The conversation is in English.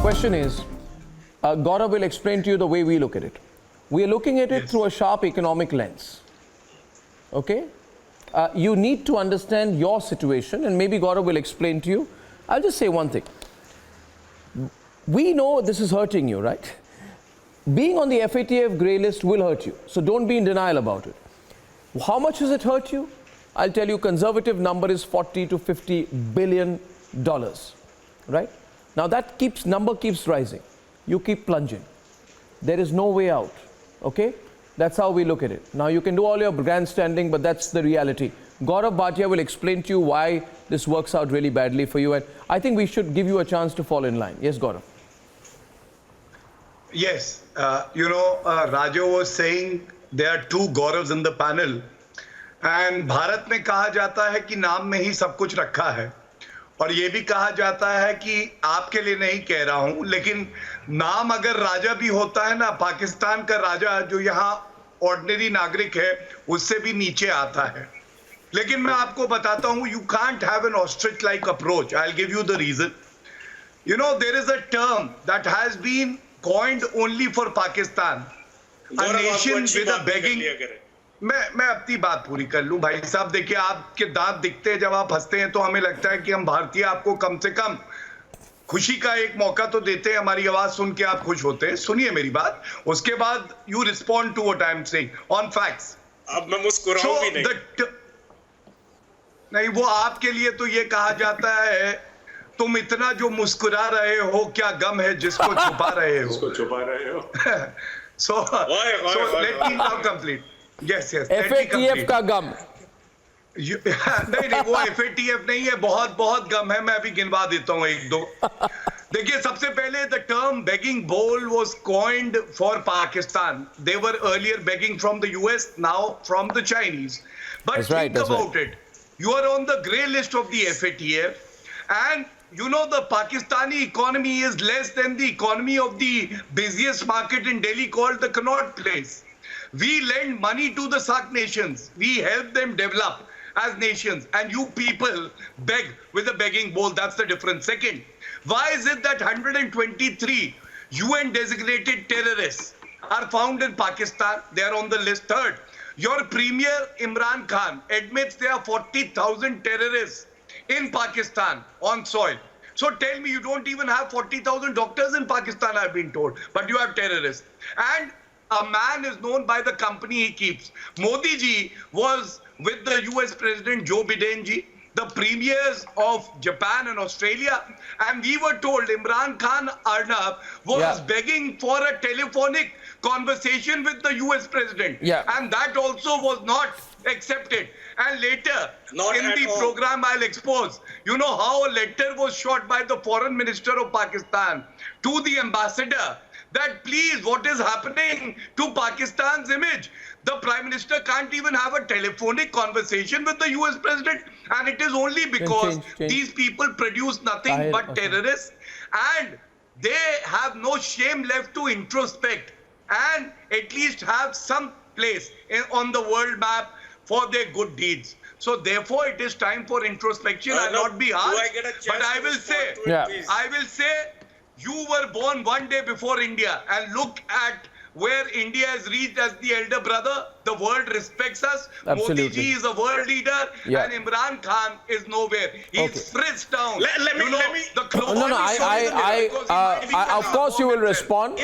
question is, Gaurav will explain to you the way we look at it. We are looking at it through a sharp economic lens. Okay? You need to understand your situation, and maybe Gaurav will explain to you. I'll just say one thing. We know this is hurting you, right? Being on the FATF grey list will hurt you, so don't be in denial about it. How much has it hurt you? I'll tell you, conservative number is 40 to 50 billion dollars, right? Now that number keeps rising. You keep plunging. There is no way out, okay? That's how we look at it. Now you can do all your grandstanding, but that's the reality. Gaurav Bhatia will explain to you why this works out really badly for you, and I think we should give you a chance to fall in line. Yes, Gaurav. Yes, Rajo was saying there are two Gauravs in the panel, and Bharat में कहा जाता है कि नाम में ही सब कुछ रखा है, और ये भी कहा जाता है कि आपके लिए नहीं कह रहा हूं, लेकिन नाम अगर राजा भी होता है ना, पाकिस्तान का राजा जो यहाँ ऑर्डिनरी नागरिक है उससे भी नीचे आता है. लेकिन मैं आपको बताता हूं, you can't have an ostrich like approach. I'll give you the reason. There is a term that has been coined only for Pakistan. A nation with a begging. मैं अपनी बात पूरी कर लूं भाई साहब. देखिए, आपके दांत दिखते हैं जब आप हंसते हैं तो हमें लगता है कि हम भारतीय आपको कम से कम खुशी का एक मौका तो देते हैं. हमारी आवाज सुन के आप खुश होते हैं. सुनिए मेरी बात, उसके बाद you respond to what I am saying on facts. अब मैं मुस्कुराऊं भी नहीं, वो आपके लिए तो ये कहा जाता है, तुम इतना जो मुस्कुरा रहे हो क्या गम है जिसको छुपा रहे हो. उसको छुपा रहे हो. so let me now complete. Yes. FATF का गम. नहीं, वो FATF नहीं है, बहुत गम है. मैं अभी गिनवा देता हूँ एक दो. देखिए, सबसे पहले the term begging bowl was coined for Pakistan. They were earlier begging from the US, now from the Chinese. But think about it. You are on the grey list of the FATF, and the Pakistani economy is less than the economy of the busiest market in Delhi called the Connaught Place. We lend money to the SAARC nations. We help them develop as nations, and you people beg with a begging bowl. That's the difference. Second, why is it that 123 UN designated terrorists are found in Pakistan? They are on the list. Third, your premier Imran Khan admits there are 40,000 terrorists in Pakistan on soil. So tell me, you don't even have 40,000 doctors in Pakistan, I've been told, but you have terrorists. And a man is known by the company he keeps. Modi ji was with the US President Joe Biden ji, the premiers of Japan and Australia, and we were told Imran Khan Arnab was begging for a telephonic conversation with the US President, and that also was not accepted. And later in the program I'll expose, how a letter was shot by the foreign minister of Pakistan to the ambassador that please, what is happening to Pakistan's image? The Prime Minister can't even have a telephonic conversation with the US President, and it is only because these people produce nothing but terrorists, and they have no shame left to introspect and at least have some place on the world map for their good deeds. So therefore it is time for introspection. I'll not be harsh, but I will say, you were born one day before India, and look at where India has reached as the elder brother. The world respects us. Absolutely. Modi ji is a world leader, and Imran Khan is nowhere. He's frisked down. Let me. Of course you will respond.